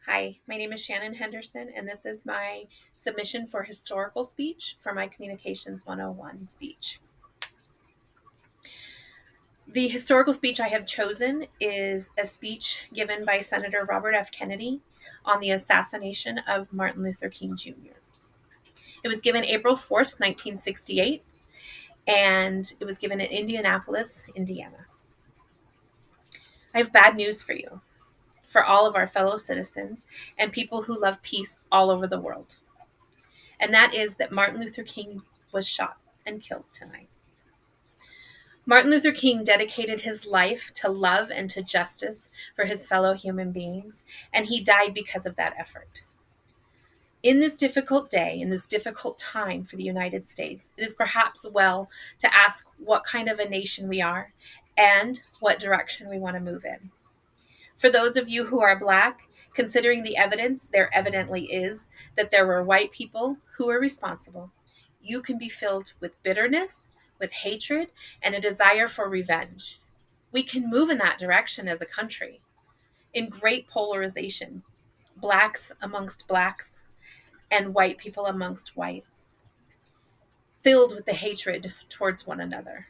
Hi, my name is Shannon Henderson, and this is my submission for historical speech for my Communications 101 speech. The historical speech I have chosen is a speech given by Senator Robert F. Kennedy on the assassination of Martin Luther King Jr. It was given April 4th, 1968, and it was given in Indianapolis, Indiana. I have bad news for you, for all of our fellow citizens and people who love peace all over the world. And that is that Martin Luther King was shot and killed tonight. Martin Luther King dedicated his life to love and to justice for his fellow human beings, and he died because of that effort. In this difficult day, in this difficult time for the United States, it is perhaps well to ask what kind of a nation we are and what direction we want to move in. For those of you who are Black, considering the evidence, there evidently is, that there were white people who were responsible, you can be filled with bitterness, with hatred, and a desire for revenge. We can move in that direction as a country, in great polarization, Blacks amongst Blacks and white people amongst white, filled with the hatred towards one another.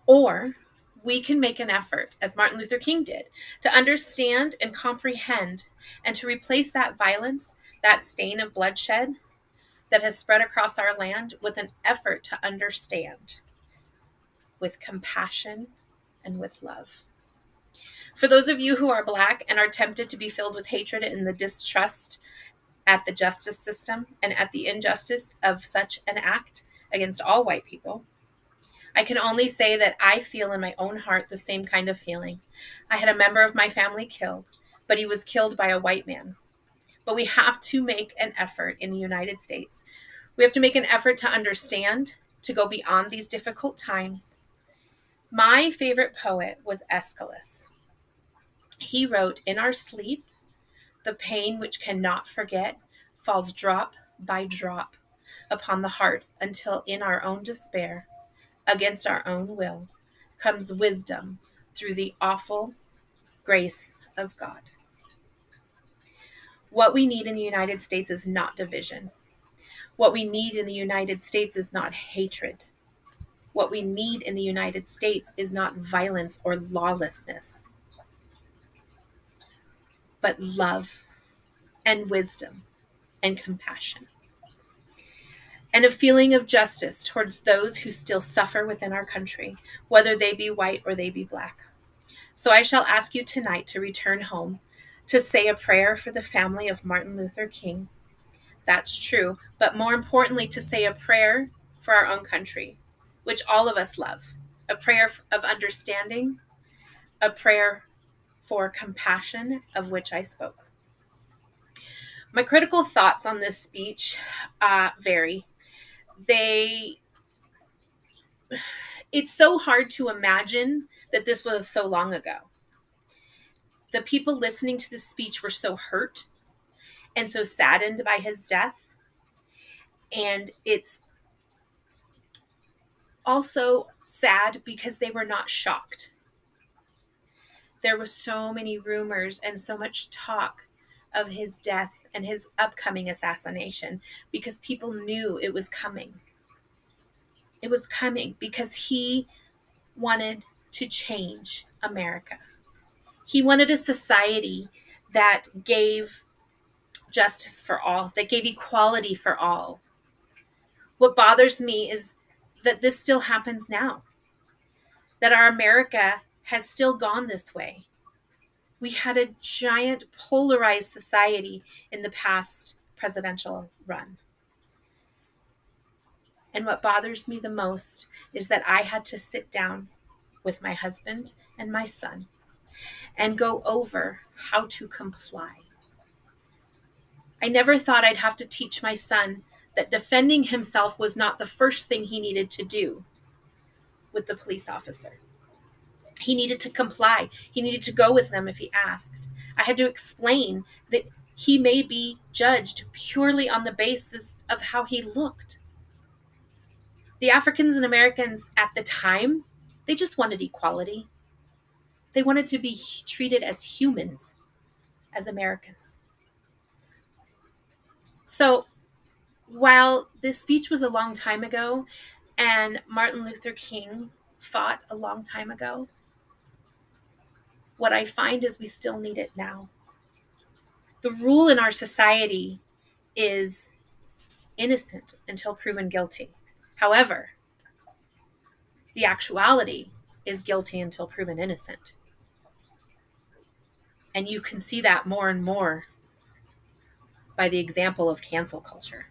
Or we can make an effort, as Martin Luther King did, to understand and comprehend and to replace that violence, that stain of bloodshed that has spread across our land with an effort to understand, with compassion and with love. For those of you who are Black and are tempted to be filled with hatred and the distrust at the justice system and at the injustice of such an act against all white people, I can only say that I feel in my own heart the same kind of feeling. I had a member of my family killed, but he was killed by a white man. But we have to make an effort in the United States. We have to make an effort to understand, to go beyond these difficult times. My favorite poet was Aeschylus. He wrote, "In our sleep, the pain which cannot forget falls drop by drop upon the heart until in our own despair, against our own will, comes wisdom through the awful grace of God." What we need in the United States is not division. What we need in the United States is not hatred. What we need in the United States is not violence or lawlessness, but love and wisdom and compassion, and a feeling of justice towards those who still suffer within our country, whether they be white or they be Black. So I shall ask you tonight to return home, to say a prayer for the family of Martin Luther King. That's true, but more importantly, to say a prayer for our own country, which all of us love, a prayer of understanding, a prayer for compassion, of which I spoke. My critical thoughts on this speech vary. It's so hard to imagine that this was so long ago. The people listening to this speech were so hurt and so saddened by his death. And it's also sad because they were not shocked. There were so many rumors and so much talk of his death and his upcoming assassination because people knew it was coming. It was coming because he wanted to change America. He wanted a society that gave justice for all, that gave equality for all. What bothers me is that this still happens now, that our America has still gone this way. We had a giant polarized society in the past presidential run. And what bothers me the most is that I had to sit down with my husband and my son and go over how to comply. I never thought I'd have to teach my son that defending himself was not the first thing he needed to do with the police officer. He needed to comply. He needed to go with them if he asked. I had to explain that he may be judged purely on the basis of how he looked. The Africans and Americans at the time, they just wanted equality. They wanted to be treated as humans, as Americans. So while this speech was a long time ago and Martin Luther King fought a long time ago, what I find is we still need it now. The rule in our society is innocent until proven guilty. However, the actuality is guilty until proven innocent. And you can see that more and more by the example of cancel culture.